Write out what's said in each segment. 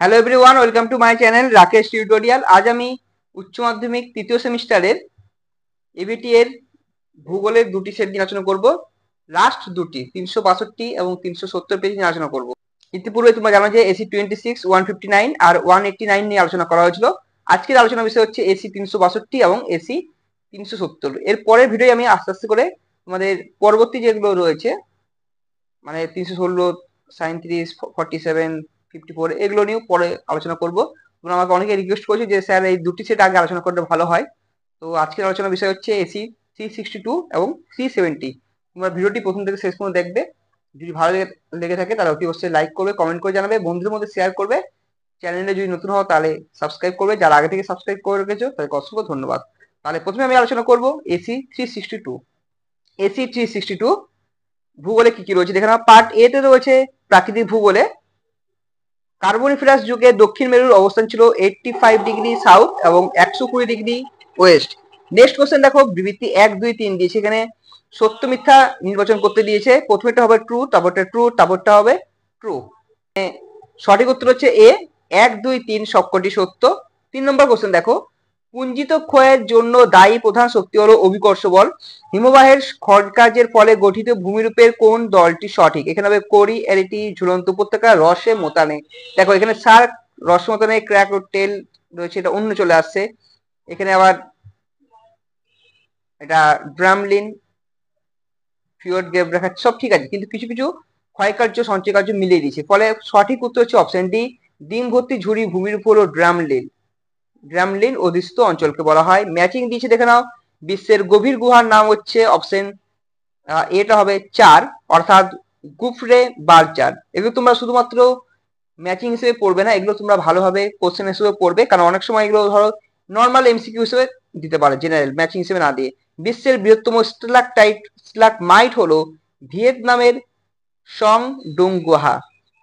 Hello everyone, welcome to my channel Rakesh tutorial. আজ আমি উচ্চ মাধ্যমিক তৃতীয় সেমিস্টারের এবিটি এর ভূগোলের দুটি সেট নিয়ে আলোচনা করব। লাস্ট দুটি 362 এবং 370 পেজ নিয়ে আলোচনা করব। ইতিপূর্বে তোমরা জানো যে এসি 26, 159 আর 189 নিয়ে আলোচনা করা হয়েছিল। আজকের আলোচনার বিষয় হচ্ছে এসি 362 এবং এসি 370। এর পরের ভিডিও আমি আস্তে আস্তে করে তোমাদের পরবর্তী যেগুলো রয়েছে, মানে 316, 37, 47, 54 এগুলো নিয়েও পরে আলোচনা করব। তোমরা আমাকে অনেকে রিকোয়েস্ট করেছো যে স্যার এই দুটি সেট আগে আলোচনা করলে ভালো হয়। তো আজকের আলোচনার বিষয় হচ্ছে এসি 362 এবং 370। তোমরা ভিডিওটি প্রথম থেকে শেষ পর্যন্ত দেখবে। যদি ভালো লেগে থাকে তাহলে অতি অবশ্যই লাইক করবে, কমেন্ট করে জানাবে, বন্ধুদের মধ্যে শেয়ার করবে। চ্যানেলে যদি নতুন হও তাহলে সাবস্ক্রাইব করবে, যারা আগে থেকে সাবস্ক্রাইব করে রেখেছো তাদেরকে অসংখ্য ধন্যবাদ। তাহলে প্রথমে আমি আলোচনা করব এসি 362। এসি 362 ভূগোলে কি কি রয়েছে দেখে নাও। পার্ট এ তে রয়েছে প্রাকৃতিক ভূগোলে কার্বনিফেরাস যুগে দক্ষিণ মেরুর অবস্থান ছিল 85 ডিগ্রি সাউথ এবং 120 ডিগ্রি ওয়েস্ট। নেক্সট কোশ্চেন দেখো, বিবৃতি 1, 2, 3 দিয়েছে, এখানে সত্য মিথ্যা নির্বাচন করতে দিয়েছে। প্রথমেটা হবে ট্রু, তারপরটা হবে ট্রু। সঠিক উত্তর হচ্ছে এ, 1, 2, 3 সবকটি সত্য। 3 নম্বর কোশ্চেন দেখো, পুঞ্জিত ক্ষয়ের জন্য দায়ী প্রধান শক্তি হলো অভিকর্ষ বল। হিমবাহের খননকার্যের ফলে গঠিত ভূমিরূপের কোন দলটি সঠিক? এখানে হবে কোরি, এরিটি, ঝুলন্ত উপত্যকা, রসে মোতানে। দেখো এখানে সার্ক, রসে মোতানে, ক্র্যাক ও টেল রয়েছে, এটা অন্য চলে আসছে। এখানে আবার এটা ড্রামলিন, ফিওর্ড গেভ রেখা সব ঠিক আছে, কিন্তু কিছু কিছু ক্ষয়কার্য সঞ্চয় কার্য মিলিয়ে দিয়েছে। ফলে সঠিক উত্তর হচ্ছে অপশন ডি, ডিম ভর্তি ঝুড়ি ভূমির উপর ড্রামলিন অধিষ্ঠিত অঞ্চলকে বলা হয়। ম্যাচিং দিয়েছে দেখে নাও, বিশ্বের গভীর গুহার নাম হচ্ছে অপশন এটা হবে 4, অর্থাৎ গুফরে বালচার। এগুলো তোমরা শুধুমাত্র ম্যাচিং হিসেবে পড়বে না, এগুলো তোমরা ভালোভাবে কোশ্চেন হিসেবে পড়বে, কারণ অনেক সময় এগুলো ধরো নর্মাল এমসিকিউ হিসেবে দিতে পারে, জেনারেল ম্যাচিং হিসেবে না দিয়ে। বিশ্বের বৃহত্তম স্ট্যালাকমাইট হলো ভিয়েতনামের সং ডুং গুহা।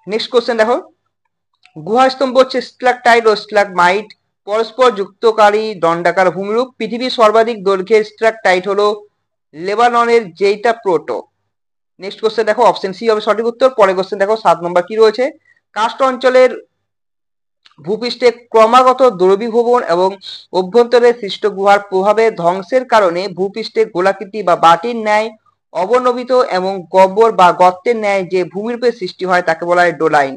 নেক্সট কোশ্চেন দেখো, গুহা স্তম্ভ হচ্ছে স্ট্যালাকটাইট ও স্ট্যালাকমাইট পরস্পর যুক্তকারী দণ্ডাকার ভূমিরূপ। পৃথিবীর সর্বাধিক দৈর্ঘ্যের স্ট্যালাকটাইট হলো লেবাননের জেইটা প্রোটো। নেক্সট কোশ্চেন দেখো, অপশন সি হবে সঠিক উত্তর। পরের কোশ্চেন দেখো 7 নম্বর কি রয়েছে, কার্স্ট অঞ্চলের ভূপৃষ্ঠে ক্রমাগত দ্রবীভবন এবং অভ্যন্তরে সৃষ্ট গুহার প্রভাবে ধ্বংসের কারণে ভূপৃষ্ঠে গোলাকৃতি বা বাটির ন্যায় অবনমিত এবং গব্বর বা গর্তের ন্যায় যে ভূমিরূপের সৃষ্টি হয় তাকে বলা হয় ডোলাইন।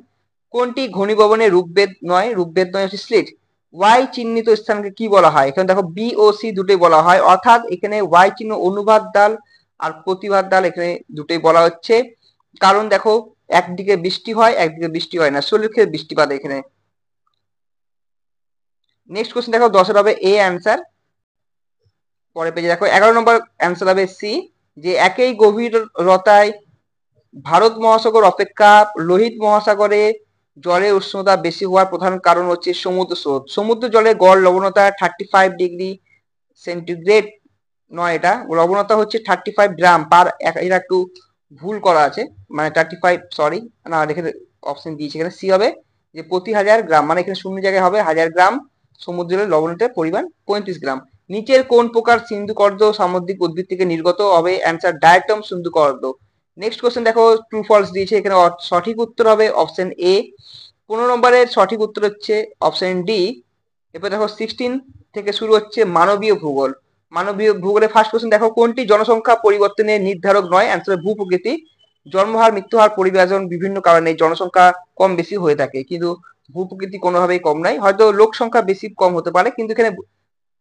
কোনটি ঘনীভবনের রূপভেদ নয় হচ্ছে স্লিট। ওয়াই চিহ্নিত স্থানকে কি বলা হয়? এখানে দেখো বি ও সি দুটোই বলা হয়, অর্থাৎ এখানে ওয়াই চিহ্ন অনুবাদ ডাল আর প্রতিবাদ ডাল এখানে দুটোই বলা হচ্ছে। কারণ দেখো একদিকে বৃষ্টি হয়, একদিকে বৃষ্টি হয় না, সলিড বৃষ্টিপাত এখানে। নেক্সট কোশ্চেন দেখো 10 হবে এ অ্যান্সার। পরে পেজে দেখো 11 নম্বর অ্যান্সার হবে সি, যে একই গভীরতায় ভারত মহাসাগর অপেক্ষা লোহিত মহাসাগরে জলের উষ্ণতা বেশি হওয়ার প্রধান কারণ হচ্ছে সমুদ্র স্রোত। সমুদ্র জলে গড় লবণতা 35 ডিগ্রি সেন্টিগ্রেড নয়, এটা লবণতা হচ্ছে 35 গ্রাম পার, এটা একটু ভুল করা আছে, মানে 35, সরি না, এখানে অপশন দিয়েছে, এখানে সি হবে যে প্রতি 1000 গ্রাম, মানে এখানে শূন্য জায়গায় হবে 1000 গ্রাম সমুদ্র জলের লবণাক্তের পরিমাণ 35 গ্রাম। নিচের কোন প্রকার সিন্ধুকর্দ সামুদ্রিক উদ্ভিদ থেকে নির্গত হবে? অ্যান্সার ডায়াটম সিন্ধুকর্দ। নেক্সট কোশ্চেন দেখো, ট্রু ফলস দিয়েছে, এখানে সঠিক উত্তর হবে অপশন এ। 15 নম্বরের সঠিক উত্তর হচ্ছে অপশন ডি। এরপর দেখো 16 থেকে শুরু হচ্ছে মানবীয় ভূগোল। মানবীয় ভূগোলে ফার্স্ট কোশ্চেন দেখো, কোনটি জনসংখ্যা পরিবর্তনের নির্ধারক নয়? অ্যান্সার ভূপ্রকৃতি। জন্মহার, মৃত্যুহার, পরিবেজন বিভিন্ন কারণে জনসংখ্যা কম বেশি হয়ে থাকে, কিন্তু ভূপ্রকৃতি কোনোভাবেই কম নয়। হয়তো লোক সংখ্যা বেশি কম হতে পারে, কিন্তু এখানে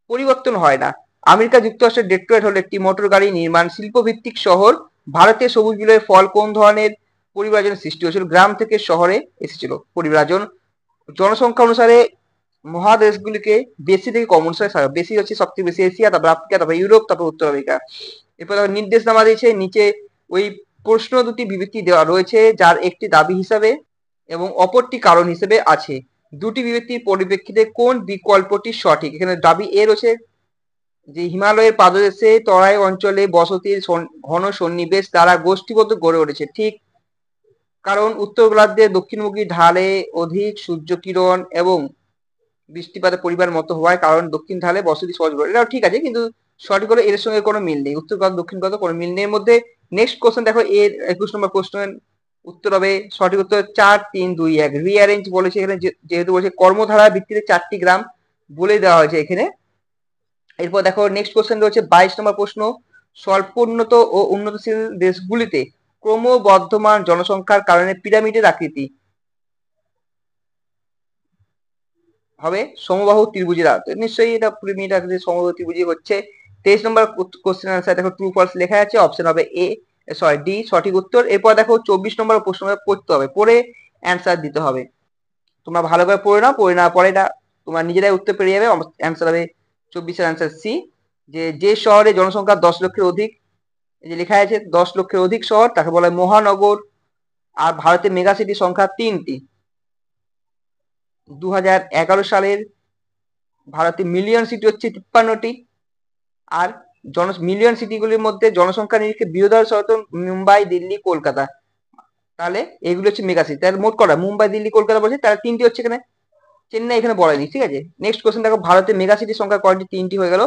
পরিবর্তন হয় না। আমেরিকা যুক্তরাষ্ট্রের ডেট্রয়েট হলো একটি মোটর গাড়ি নির্মাণ শিল্প ভিত্তিক শহর। ভারতের সবুজ বিলের ফল কোন ধরনের পরিব্রাজনের সৃষ্টি হয়েছিল? গ্রাম থেকে শহরে এসেছিল পরিব্রাজন। জনসংখ্যা অনুসারে মহাদেশগুলিকে বেশি থেকে কম অনুসারে বেশি হচ্ছে সবচেয়ে বেশি এশিয়া, তারপর আফ্রিকা, তারপর ইউরোপ, তারপর উত্তর আমেরিকা। এরপর নির্দেশনামা দিয়েছে, নিচে ওই প্রশ্ন দুটি বিবৃতি দেওয়া রয়েছে, যার একটি দাবি হিসাবে এবং অপরটি কারণ হিসেবে আছে। দুটি বিবৃতির পরিপ্রেক্ষিতে কোন বিকল্পটি সঠিক? এখানে দাবি এ রয়েছে যে হিমালয়ের পাদদেশে তরাই অঞ্চলে বসতির ঘন সন্নিবেশ দ্বারা গোষ্ঠীবদ্ধ গড়ে উঠেছে, ঠিক। কারণ উত্তর গোলার্ধে দক্ষিণমুখী ঢালে অধিক সূর্যকিরণ এবং বৃষ্টিপাতের পরিমাণ মতো হওয়ায় কারণ দক্ষিণ ঢালে বসতি সহজ গড়ে, এটাও ঠিক আছে, কিন্তু সঠিক হলো এর সঙ্গে কোনো মিল নেই, উত্তর গোলার্ধ দক্ষিণ গোলার্ধ কোনো মিল নেই এর মধ্যে। নেক্সট কোশ্চেন দেখো, এর 21 নম্বর কোশ্চেন উত্তর হবে সঠিক উত্তর 4, 3, 2, 1 রিঅ্যারেঞ্জ বলেছে এখানে, যেহেতু বলেছে কর্মধারা ভিত্তিতে 4টি গ্রাম বলে দেওয়া হয়েছে এখানে। এরপর দেখো নেক্সট কোশ্চেন রয়েছে 22 নম্বর প্রশ্ন, স্বল্পোন্নত ও উন্নতশীল দেশগুলিতে ক্রমবর্ধমান জনসংখ্যার কারণে পিরামিডের আকৃতি হবে সমবাহু ত্রিভুজের আকার। নিশ্চয়ই এটা পিরামিড আকৃতি সমবাহু ত্রিভুজই হচ্ছে। 23 নম্বর কোশ্চেন আনসার দেখো ট্রু ফলস লেখা আছে, অপশন হবে ডি সঠিক উত্তর। এরপর দেখো 24 নম্বর প্রশ্ন পড়তে হবে, পড়ে অ্যান্সার দিতে হবে। তোমরা ভালো করে পড়ে নাও, পড়ে না পরে এটা তোমরা নিজেরাই উত্তর পেরে যাবে। অ্যান্সার হবে 24-এর অ্যান্সার সি, যে শহরে জনসংখ্যা 10 লক্ষের অধিক, এই যে লেখা আছে 10 লক্ষের অধিক শহর তাকে বলা হয় মহানগর। আর ভারতের মেগা সিটি সংখ্যা 3টি। 2011 সালের ভারতে মিলিয়ন সিটি হচ্ছে 53টি। আর মিলিয়ন সিটিগুলির মধ্যে জনসংখ্যা নিরিখে বৃহদার শহর মুম্বাই, দিল্লি, কলকাতা। তাহলে এগুলো হচ্ছে মেগা সিটি। তাহলে মোট কটা মুম্বাই, দিল্লি, কলকাতা বলছে, তাহলে 3টি হচ্ছে এখানে, চেন্নাই এখানে বলেনি, ঠিক আছে। নেক্সট কোশ্চেন দেখো, ভারতের মেগা সিটির সংখ্যা কয়টি? 3টি হয়ে গেল।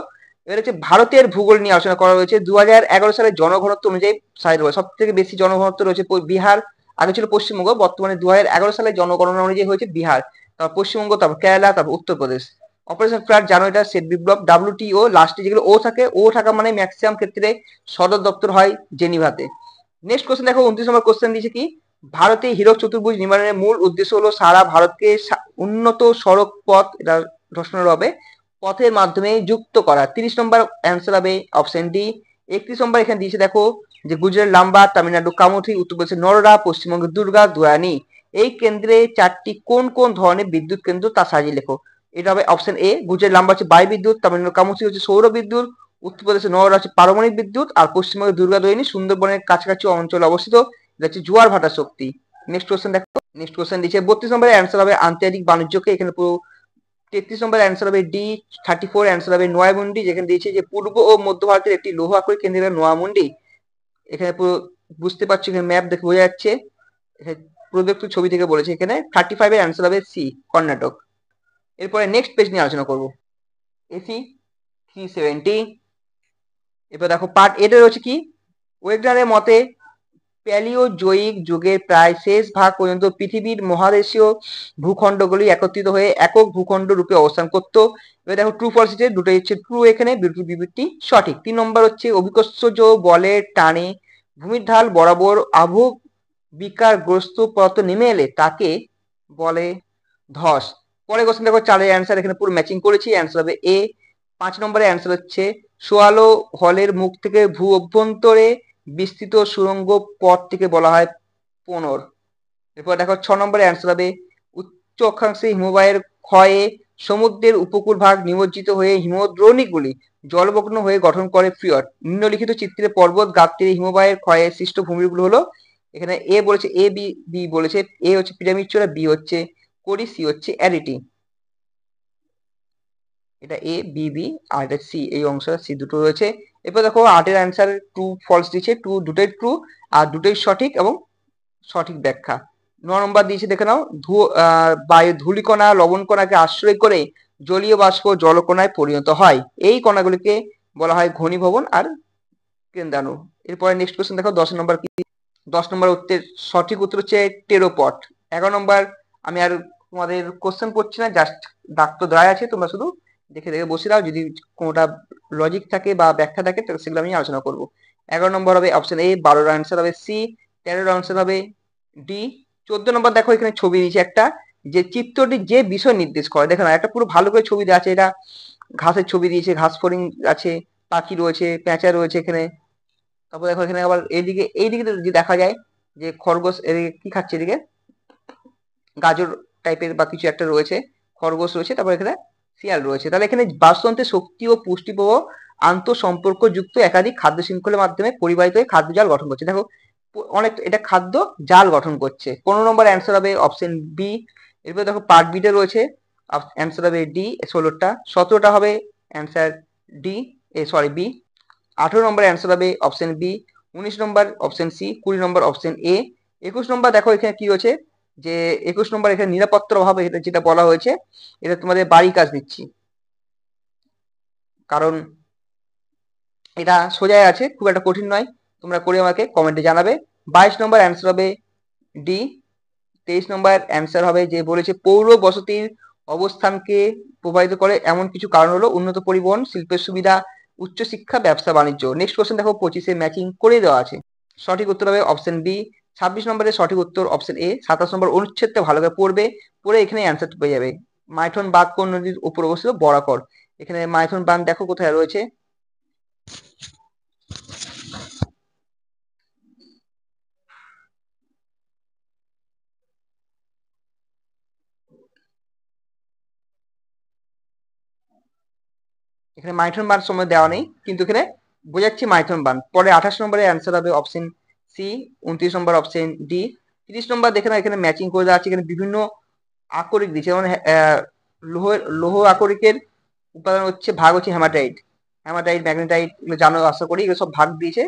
এবার হচ্ছে ভারতের ভূগোল নিয়ে আলোচনা করা হয়েছে। 2011 সালের জনঘনত্ব অনুযায়ী সাইড সব থেকে বেশি জনঘনত্ব রয়েছে বিহার, আগে ছিল পশ্চিমবঙ্গ, বর্তমানে 2011 সালে জনগণনা অনুযায়ী হয়েছে বিহার, তারপর পশ্চিমবঙ্গ, তারপর কেরালা, তারপর উত্তরপ্রদেশ। অপারেশন ফ্লাড জানো, এটা শ্বেত বিপ্লব। WTO লাস্টে যেগুলো ও থাকে, ও থাকা মানে ম্যাক্সিমাম ক্ষেত্রে সদর দপ্তর হয় জেনিভাতে। নেক্সট কোশ্চেন দেখো 29 নম্বর কোশ্চেন দিয়েছে কি, ভারতে হীরক চতুর্ভুজ নির্মাণের মূল উদ্দেশ্য হলো সারা ভারতকে উন্নত সড়ক পথ, এটা প্রশ্নের হবে, পথের মাধ্যমে যুক্ত করা। 30 নম্বর অ্যান্সার হবে অপশন ডি। 31 নম্বর এখানে দিয়েছে দেখো, যে গুজরাট লাম্বা, তামিলনাড়ু কামুঠি, উত্তরপ্রদেশের নরডা, পশ্চিমবঙ্গের দুর্গা দুয়ানি। এই কেন্দ্রে 4টি কোন কোন ধরনের বিদ্যুৎ কেন্দ্র তা সাজিয়ে লেখো। এটা হবে অপশন এ, গুজরাট লাম্বা হচ্ছে বায়ু বিদ্যুৎ, তামিলনাড়ু কামুঠি হচ্ছে সৌর বিদ্যুৎ, উত্তরপ্রদেশের নরডা হচ্ছে পারমাণবিক বিদ্যুৎ, আর পশ্চিমবঙ্গের দুর্গা দুয়ানি সুন্দরবনের কাছাকাছি অঞ্চলে অবস্থিত, এটা হচ্ছে জোয়ার ভাটা শক্তি। নেক্সট কোশ্চেন দেখো, নেক্সট কোশ্চেন দিচ্ছে 32 নম্বরের অ্যান্সার হবে আন্তর্জাতিক বাণিজ্যকে, এখানে পুরো 33 নম্বর অ্যান্সার হবে ডি। 34 অ্যান্সার হবে নোয়ামুন্ডি, যেখানে দিয়েছে যে পূর্ব ও মধ্য ভারতের একটি লৌহ আকরিক কেন্দ্র নোয়ামুন্ডি। এখানে পুরো বুঝতে পারছি, এখানে ম্যাপ দেখে বোঝা যাচ্ছে, প্রদত্ত ছবি থেকে বলেছে এখানে। 35 এর অ্যান্সার হবে সি, কর্ণাটক। এরপরে নেক্সট পেজ নিয়ে আলোচনা করব, এসি 370। এবার দেখো পার্ট এটা রয়েছে কি, ওয়েগনারের মতে প্যালিওজোয়িক যুগের প্রায় শেষ ভাগ পর্যন্ত পৃথিবীর মহাদেশীয় ভূখণ্ডগুলি একত্রিত হয়ে একক ভূখণ্ড রূপে অবস্থান করত। এবার দেখো ট্রু ফলস, দুটোই হচ্ছে ট্রু, এখানে বিবৃতি সঠিক। 3 নম্বর হচ্ছে অভিকর্ষজ বলের টানে ভূমির ঢাল বরাবর বিকারগ্রস্ত পদার্থ নেমে এলে তাকে বলে ধস। পরে কোশ্চেন দেখো 4-এর অ্যান্সার এখানে পুরো ম্যাচিং করেছি, অ্যান্সার হবে এ। 5 নম্বরের অ্যান্সার হচ্ছে সোয়ালো হলের মুখ থেকে ভূ অভ্যন্তরে বিস্তৃত সুড়ঙ্গ পথটিকে বলা হয় পোনর। এরপর দেখো 6 নম্বরের অ্যান্সার হবে উচ্চ অক্ষাংশে হিমবাহের ক্ষয়ে সমুদ্রের উপকূল ভাগ নিমজ্জিত হয়ে হিমদ্রোণীগুলি জলমগ্ন হয়ে গঠন করে ফিয়র্ড। নিম্নলিখিত চিত্রে পর্বত গাত্রে হিমবাহের ক্ষয়ে সৃষ্ট ভূমিগুলো হলো, এখানে এ বলেছে এ, বি বি বলেছে, এ হচ্ছে পিরামিড চূড়া, বি হচ্ছে কোরি, সি হচ্ছে অ্যারিটি। এটা এ, বি, বি, আর এটা সি, এই অংশটা সি দুটো রয়েছে। এরপর দেখো 8-এর অ্যান্সার ট্রু ফলস দিয়েছে, দুটোই ট্রু আর দুটোই সঠিক এবং সঠিক ব্যাখ্যা। 9 নম্বর দিয়েছে দেখে নাও, বায়ু ধূলিকণা লবণ কণাকে আশ্রয় করে জলীয় বাষ্প জলকণায় পরিণত হয়, এই কণাগুলিকে বলা হয় ঘনীভবন আর কেন্দ্রাণু। এরপরে নেক্সট কোশ্চেন দেখো 10 নম্বর কি, 10 নম্বর উত্তর সঠিক উত্তর হচ্ছে টেরোপট। 11 নম্বর আমি আর তোমাদের কোশ্চেন পড়ছি না, জাস্ট দাগ তো দেওয়া আছে, তোমরা শুধু দেখে দেখে বসে দাও, যদি কোনোটা লজিক থাকে বা ব্যাখ্যা থাকে তাহলে সেগুলো আমি আলোচনা করবো। 11 নম্বর হবে অপশন এ, 12-এর আনসার হবে সি, 13-এর আনসার হবে ডি। 14 নম্বর দেখো এখানে ছবি দিয়েছে একটা, যে চিত্রটি যে বিষয় নির্দেশ করে, দেখো না একটা পুরো ভালো করে ছবি দেওয়া আছে, এটা ঘাসের ছবি দিয়েছে, ঘাস ফড়িং আছে, পাখি রয়েছে, পেঁচা রয়েছে এখানে। তারপর দেখো এখানে আবার এইদিকে যদি দেখা যায় যে খরগোশ এদিকে কি খাচ্ছে, এদিকে গাজর টাইপের বা কিছু একটা রয়েছে, খরগোশ রয়েছে, তারপর এখানে শিয়াল রয়েছে। তাহলে এখানে বাস্তুতন্ত্রের শক্তি ও পুষ্টিপ্রহ আন্তঃসম্পর্ক যুক্ত একাধিক খাদ্য শৃঙ্খলের মাধ্যমে পরিবাহিত হয়ে খাদ্য জাল গঠন করছে। দেখো অনেক, এটা খাদ্য জাল গঠন করছে। 15 নম্বর অ্যান্সার হবে অপশন বি। এরপর দেখো পার্ট বিটা রয়েছে, অ্যান্সার হবে ডি 16টা, 17টা হবে অ্যান্সার ডি, বি। 18 নম্বর অ্যান্সার হবে অপশন বি, 19 নম্বর অপশন সি, 20 নম্বর অপশন এ। 21 নম্বর দেখো এখানে কি হয়েছে, যে 21 নম্বর এখানে নিরাপত্তার অভাবে এটা যেটা বলা হয়েছে, এটা তোমাদের বাড়ি কাজ দিচ্ছি, কারণ এটা সোজাই আছে, খুব একটা কঠিন নয়, তোমরা করে আমাকে কমেন্টে জানাবে। 22 নম্বর অ্যান্সার হবে ডি 23 নম্বর অ্যান্সার হবে যে বলেছে পৌর বসতির অবস্থানকে প্রভাবিত করে এমন কিছু কারণ হলো উন্নত পরিবহন, শিল্পের সুবিধা, উচ্চশিক্ষা, ব্যবসা বাণিজ্য। নেক্সট কোশ্চেন দেখো 25-এ ম্যাচিং করে দেওয়া আছে। সঠিক উত্তর হবে অপশন বি। 26 নম্বরের সঠিক উত্তর অপশন এ। 27 নম্বর অনুচ্ছেদটা ভালো করে পড়বে, পড়ে এখানে অ্যান্সার পেয়ে যাবে। মাইথন বাঁধ কোন নদীর উপর অবস্থিত? বরাকর। এখানে মাইথন বাঁধ দেখো কোথায় রয়েছে। এখানে মাইথন বাঁধ সময় দেওয়া নেই, কিন্তু এখানে বোঝাচ্ছি মাইথন বাঁধ। পরে 28 নম্বরে অ্যান্সার হবে অপশন সি। 29 নম্বর অপশন ডি। 30 নম্বর দেখে নাও, এখানে ম্যাচিং করে দেওয়া আছে। এখানে বিভিন্ন আকরিক দিয়েছে, যেমন লৌহ আকরিকের উপাদান হচ্ছে ভাগ হচ্ছে হেমাটাইট, ম্যাগনেটাইট, এগুলো জানো আশা করি, এগুলো সব ভাগ দিয়েছে।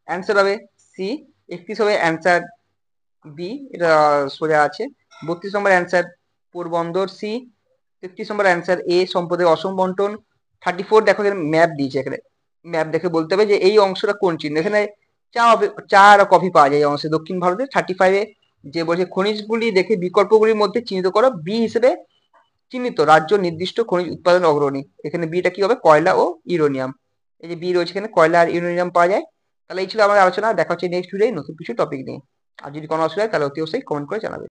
অ্যান্সার হবে সি। 31 হবে অ্যান্সার বি, এটা সোজা আছে। 32 নম্বর অ্যান্সার পোরবন্দর, সি। 33 নম্বর অ্যান্সার এ, সম্পদের অসম বন্টন। 34 দেখো এখানে ম্যাপ দিয়েছে, এখানে ম্যাপ দেখে বলতে হবে যে এই অংশটা কোন চিহ্ন। এখানে চা আর কফি পাওয়া যায় এই অংশে, দক্ষিণ ভারতে। 35-এ যে বলছে খনিজগুলি দেখে বিকল্পগুলির মধ্যে চিহ্নিত করো, বি হিসেবে চিহ্নিত রাজ্য নির্দিষ্ট খনিজ উৎপাদন অগ্রণী। এখানে বিটা কি হবে? কয়লা ও ইউরেনিয়াম। এই যে বি রয়েছে এখানে, কয়লা আর ইউরেনিয়াম পাওয়া যায়। তাহলে এই ছিল আমাদের আলোচনা। দেখা হচ্ছে নেক্সট ভিডিওতে নতুন কিছু টপিক নিয়ে। আর যদি কোনো অসুবিধা হয় তাহলে অতি অবশ্যই কমেন্ট করে জানাবে।